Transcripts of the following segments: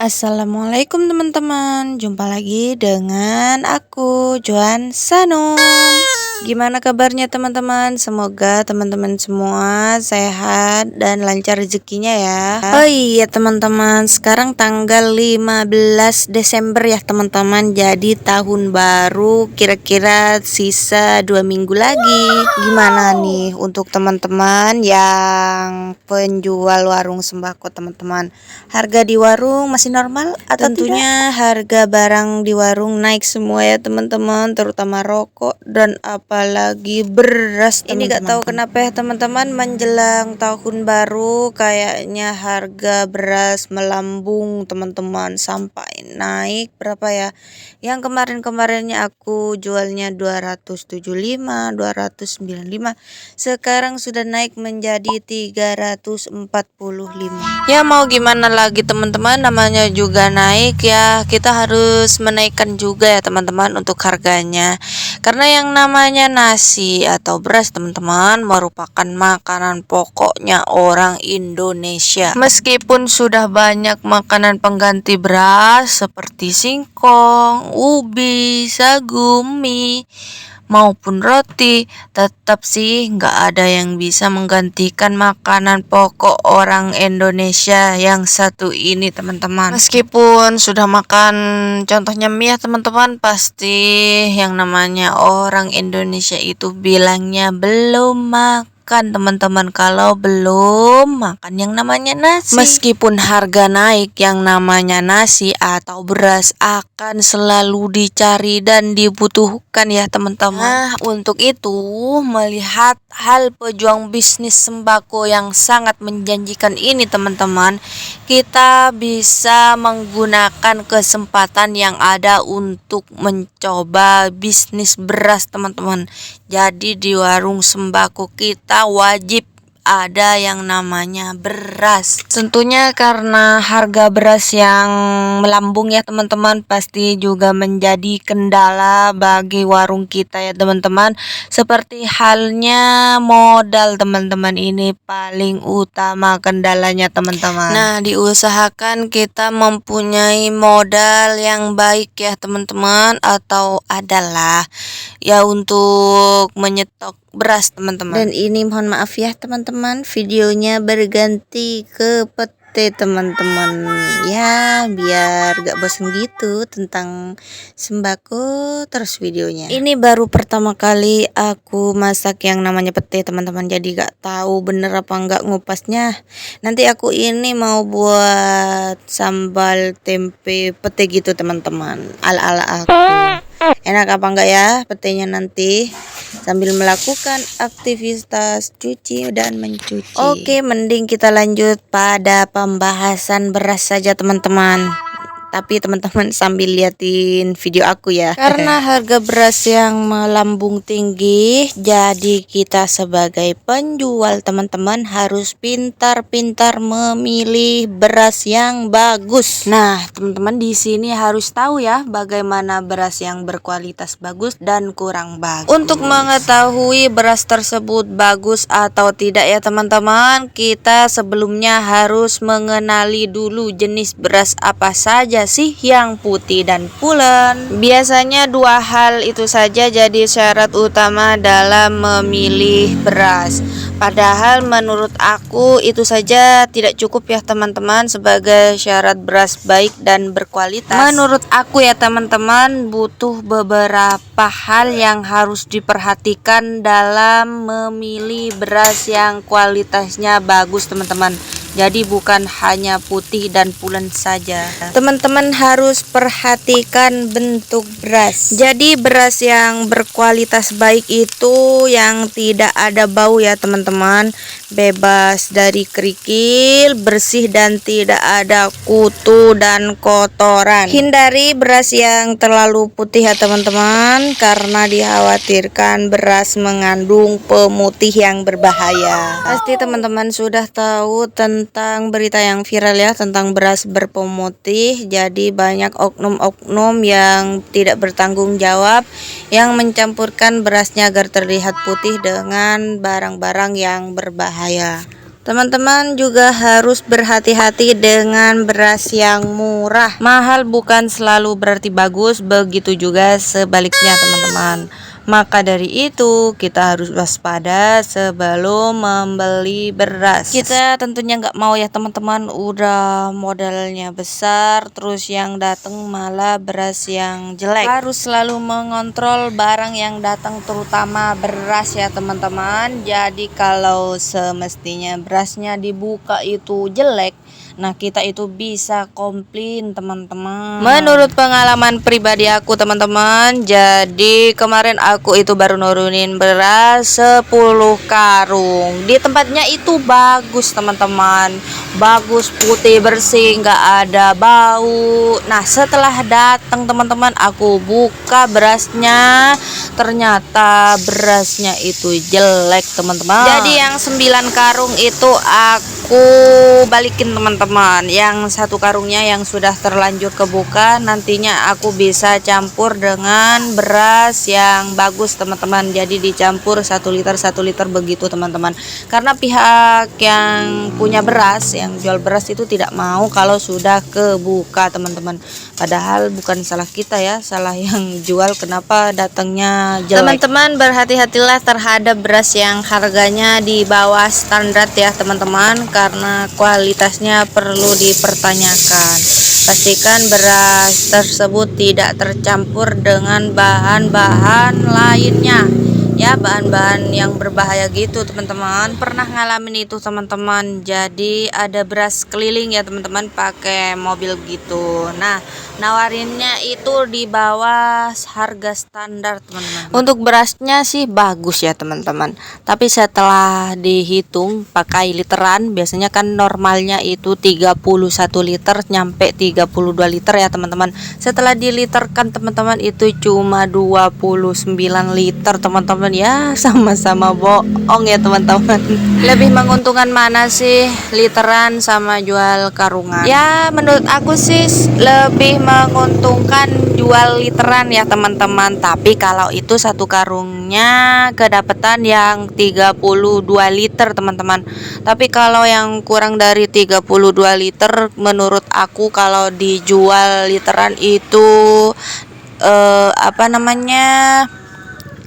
Assalamualaikum teman-teman, jumpa lagi dengan aku Joan Sanum. Gimana kabarnya teman-teman? Semoga teman-teman semua sehat dan lancar rezekinya ya. Oh iya teman-teman, sekarang tanggal 15 Desember ya teman-teman. Jadi tahun baru kira-kira sisa 2 minggu lagi. Gimana nih untuk teman-teman yang penjual warung sembako teman-teman? Harga di warung masih normal atau tentunya tidak? Harga barang di warung naik semua ya teman-teman, terutama rokok dan apalagi beras. Ini gak tahu kenapa ya teman-teman, menjelang tahun baru kayaknya harga beras melambung teman-teman, sampai naik berapa ya? Yang kemarin-kemarinnya aku jualnya 275, 295. Sekarang sudah naik menjadi 345. Ya mau gimana lagi teman-teman, namanya juga naik ya, kita harus menaikkan juga ya teman-teman untuk harganya. Karena yang namanya nasi atau beras teman-teman merupakan makanan pokoknya orang Indonesia. Meskipun sudah banyak makanan pengganti beras seperti singkong, ubi, sagu, mie maupun roti, tetap sih nggak ada yang bisa menggantikan makanan pokok orang Indonesia yang satu ini teman-teman. Meskipun sudah makan contohnya mie ya teman-teman, pasti yang namanya orang Indonesia itu bilangnya belum makan teman-teman kalau belum makan yang namanya nasi. Meskipun harga naik, yang namanya nasi atau beras akan selalu dicari dan dibutuhkan ya teman-teman. Nah untuk itu, melihat hal pejuang bisnis sembako yang sangat menjanjikan ini teman-teman, kita bisa menggunakan kesempatan yang ada untuk mencoba bisnis beras teman-teman. Jadi di warung sembako kita wajib ada yang namanya beras. Tentunya karena harga beras yang melambung ya teman-teman, pasti juga menjadi kendala bagi warung kita ya teman-teman. Seperti halnya modal teman-teman, ini paling utama kendalanya teman-teman. Nah diusahakan kita mempunyai modal yang baik ya teman-teman, atau adalah ya untuk menyetok beras teman-teman. Dan ini mohon maaf ya teman-teman, videonya berganti ke pete teman-teman ya, biar gak bosan gitu tentang sembako terus videonya. Ini baru pertama kali aku masak yang namanya pete teman-teman, jadi gak tahu bener apa enggak ngupasnya. Nanti aku ini mau buat sambal tempe pete gitu teman-teman, ala-ala aku. Enak apa enggak ya petenya nanti sambil melakukan aktivitas cuci dan mencuci. Oke, mending kita lanjut pada pembahasan beras saja teman-teman. Tapi teman-teman sambil liatin video aku ya. Karena harga beras yang melambung tinggi, jadi kita sebagai penjual teman-teman harus pintar-pintar memilih beras yang bagus. Nah, teman-teman di sini harus tahu ya bagaimana beras yang berkualitas bagus dan kurang bagus. Untuk mengetahui beras tersebut bagus atau tidak ya teman-teman, kita sebelumnya harus mengenali dulu jenis beras apa saja sih yang putih dan pulen. Biasanya dua hal itu saja jadi syarat utama dalam memilih beras. Padahal menurut aku itu saja tidak cukup ya teman-teman sebagai syarat beras baik dan berkualitas. Menurut aku ya teman-teman, butuh beberapa hal yang harus diperhatikan dalam memilih beras yang kualitasnya bagus teman-teman. Jadi bukan hanya putih dan pulen saja. Teman-teman harus perhatikan bentuk beras. Jadi beras yang berkualitas baik itu yang tidak ada bau ya teman-teman. Bebas dari kerikil, bersih dan tidak ada kutu dan kotoran. Hindari beras yang terlalu putih ya teman-teman, karena dikhawatirkan beras mengandung pemutih yang berbahaya. Pasti teman-teman sudah tahu tentang berita yang viral ya tentang beras berpemutih. Jadi banyak oknum-oknum yang tidak bertanggung jawab yang mencampurkan berasnya agar terlihat putih dengan barang-barang yang berbahaya. Teman-teman juga harus berhati-hati dengan beras yang murah. Mahal bukan selalu berarti bagus, begitu juga sebaliknya teman-teman. Maka dari itu kita harus waspada sebelum membeli beras. Kita tentunya nggak mau ya teman-teman, udah modalnya besar terus yang datang malah beras yang jelek. Harus selalu mengontrol barang yang datang, terutama beras ya teman-teman. Jadi kalau semestinya berasnya dibuka itu jelek, nah kita itu bisa komplain teman-teman. Menurut pengalaman pribadi aku teman-teman, jadi kemarin aku itu baru nurunin beras 10 karung. Di tempatnya itu bagus teman-teman, bagus, putih, bersih, nggak ada bau. Nah setelah datang teman-teman, aku buka berasnya, ternyata berasnya itu jelek teman-teman. Jadi yang 9 karung itu aku balikin teman-teman. Yang 1 karungnya yang sudah terlanjur kebuka, nantinya aku bisa campur dengan beras yang bagus teman-teman. Jadi dicampur 1 liter 1 liter begitu teman-teman. Karena pihak yang punya beras, yang jual beras itu tidak mau kalau sudah kebuka teman-teman. Padahal bukan salah kita ya, salah yang jual, kenapa datangnya jelek. Teman-teman berhati-hatilah terhadap beras yang harganya di bawah standar ya teman-teman, karena kualitasnya perlu dipertanyakan. Pastikan beras tersebut tidak tercampur dengan bahan-bahan lainnya ya, bahan-bahan yang berbahaya gitu teman-teman. Pernah ngalamin itu teman-teman. Jadi ada beras keliling ya teman-teman, pakai mobil gitu. Nah nawarinnya itu di bawah harga standar teman-teman. Untuk berasnya sih bagus ya teman-teman, tapi setelah dihitung pakai literan, biasanya kan normalnya itu 31 liter nyampe 32 liter ya teman-teman. Setelah diliterkan teman-teman itu cuma 29 liter teman-teman. Ya sama-sama bohong ya teman-teman. Lebih menguntungkan mana sih, literan sama jual karungan? Ya menurut aku sih lebih menguntungkan jual literan ya teman-teman. Tapi kalau itu 1 karungnya kedapatan yang 32 liter teman-teman. Tapi kalau yang kurang dari 32 liter, menurut aku kalau dijual literan itu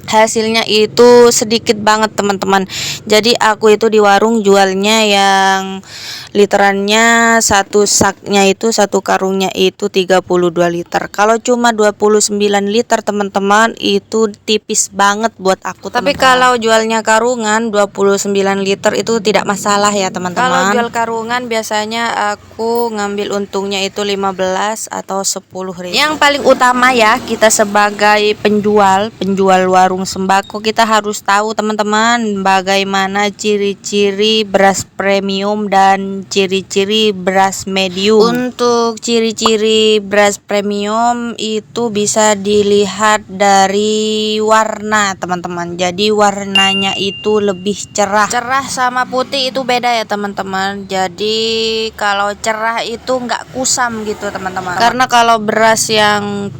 hasilnya itu sedikit banget teman-teman. Jadi aku itu di warung jualnya yang literannya, satu saknya itu, 1 karungnya itu 32 liter. Kalau cuma 29 liter teman-teman, itu tipis banget buat aku teman-teman. Tapi kalau jualnya karungan 29 liter itu tidak masalah ya teman-teman. Kalau jual karungan biasanya aku ngambil untungnya itu 15 atau 10 ribu. Yang paling utama ya, kita sebagai penjual warung sembako, kita harus tahu teman-teman bagaimana ciri-ciri beras premium dan ciri-ciri beras medium. Untuk ciri-ciri beras premium itu bisa dilihat dari warna teman-teman. Jadi warnanya itu lebih cerah sama putih itu beda ya teman-teman. Jadi kalau cerah itu nggak kusam gitu teman-teman. Karena kalau beras yang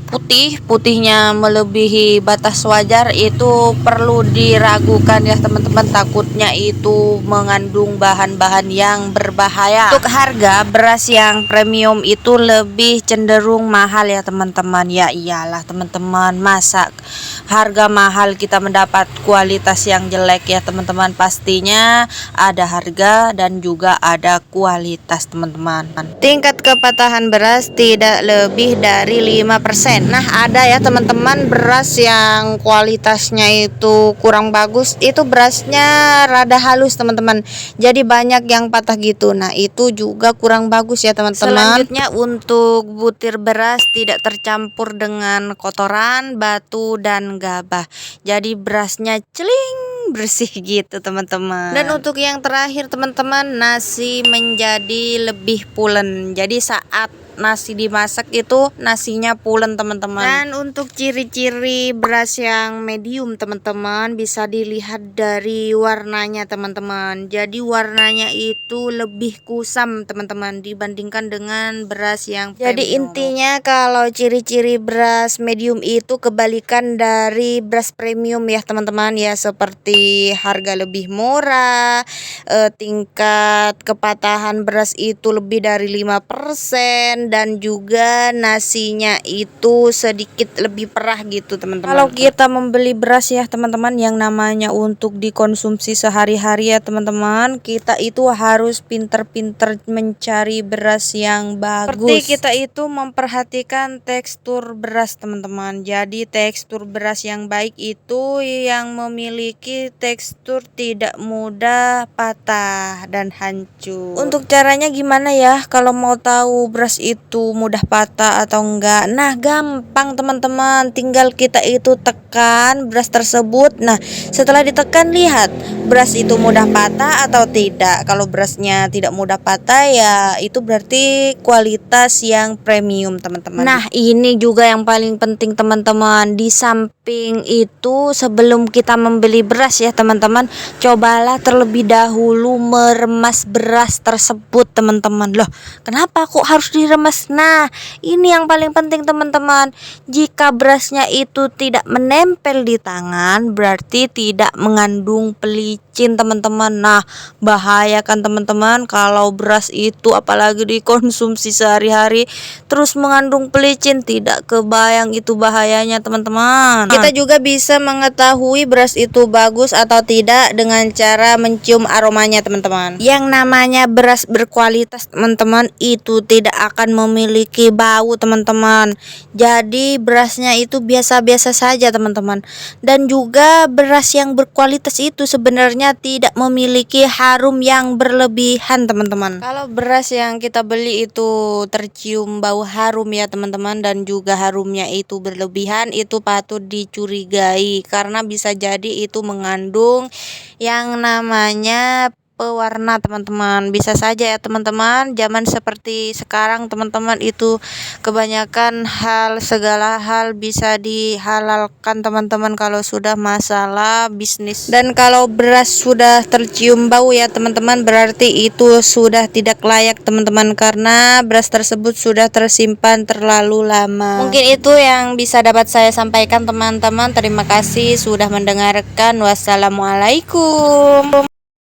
putihnya melebihi batas wajar itu perlu diragukan ya teman-teman, takutnya itu mengandung bahan-bahan yang berbahaya. Untuk harga beras yang premium itu lebih cenderung mahal ya teman-teman. Ya iyalah teman-teman, masa harga mahal kita mendapat kualitas yang jelek ya teman-teman. Pastinya ada harga dan juga ada kualitas teman-teman. Tingkat kepatahan beras tidak lebih dari 5%. Nah ada ya teman-teman beras yang kualitasnya itu kurang bagus, itu berasnya rada halus teman-teman, jadi banyak yang patah gitu. Nah itu juga kurang bagus ya teman-teman. Selanjutnya untuk butir beras tidak tercampur dengan kotoran, batu dan gabah, jadi berasnya celing bersih gitu teman-teman. Dan untuk yang terakhir teman-teman, nasi menjadi lebih pulen. Jadi saat nasi dimasak itu nasinya pulen teman-teman. Dan untuk ciri-ciri beras yang medium teman-teman bisa dilihat dari warnanya teman-teman. Jadi warnanya itu lebih kusam teman-teman dibandingkan dengan beras yang premium. Jadi intinya kalau ciri-ciri beras medium itu kebalikan dari beras premium ya teman-teman ya, seperti harga lebih murah, tingkat kepatahan beras itu lebih dari 5%, dan juga nasinya itu sedikit lebih perah gitu teman-teman. Kalau kita membeli beras ya teman-teman yang namanya untuk dikonsumsi sehari-hari ya teman-teman, kita itu harus pinter-pinter mencari beras yang bagus. Seperti kita itu memperhatikan tekstur beras teman-teman. Jadi tekstur beras yang baik itu yang memiliki tekstur tidak mudah patah dan hancur. Untuk caranya gimana ya kalau mau tahu beras itu mudah patah atau enggak? Nah, gampang teman-teman, tinggal kita itu tekan beras tersebut. Nah, setelah ditekan lihat beras itu mudah patah atau tidak. Kalau berasnya tidak mudah patah ya itu berarti kualitas yang premium teman-teman. Nah, ini juga yang paling penting teman-teman. Di samping itu sebelum kita membeli beras ya teman-teman, cobalah terlebih dahulu meremas beras tersebut teman-teman. Loh, kenapa kok harus diremas? Nah, ini yang paling penting teman-teman. Jika berasnya itu tidak menempel di tangan, berarti tidak mengandung pelicin teman-teman. Nah, bahaya kan teman-teman kalau beras itu apalagi dikonsumsi sehari-hari terus mengandung pelicin, tidak kebayang itu bahayanya teman-teman. Kita juga bisa mengetahui beras itu bagus atau tidak dengan cara mencium aromanya teman-teman. Yang namanya beras berkualitas teman-teman itu tidak akan memiliki bau teman-teman. Jadi berasnya itu biasa-biasa saja teman-teman. Dan juga beras yang berkualitas itu sebenarnya tidak memiliki harum yang berlebihan teman-teman. Kalau beras yang kita beli itu tercium bau harum ya teman-teman, dan juga harumnya itu berlebihan, itu patut dicurigai karena bisa jadi itu mengandung yang namanya pewarna teman-teman. Bisa saja ya teman-teman, zaman seperti sekarang teman-teman itu kebanyakan segala hal bisa dihalalkan teman-teman kalau sudah masalah bisnis. Dan kalau beras sudah tercium bau ya teman-teman, berarti itu sudah tidak layak teman-teman, karena beras tersebut sudah tersimpan terlalu lama. Mungkin itu yang bisa dapat saya sampaikan teman-teman. Terima kasih sudah mendengarkan. Wassalamualaikum.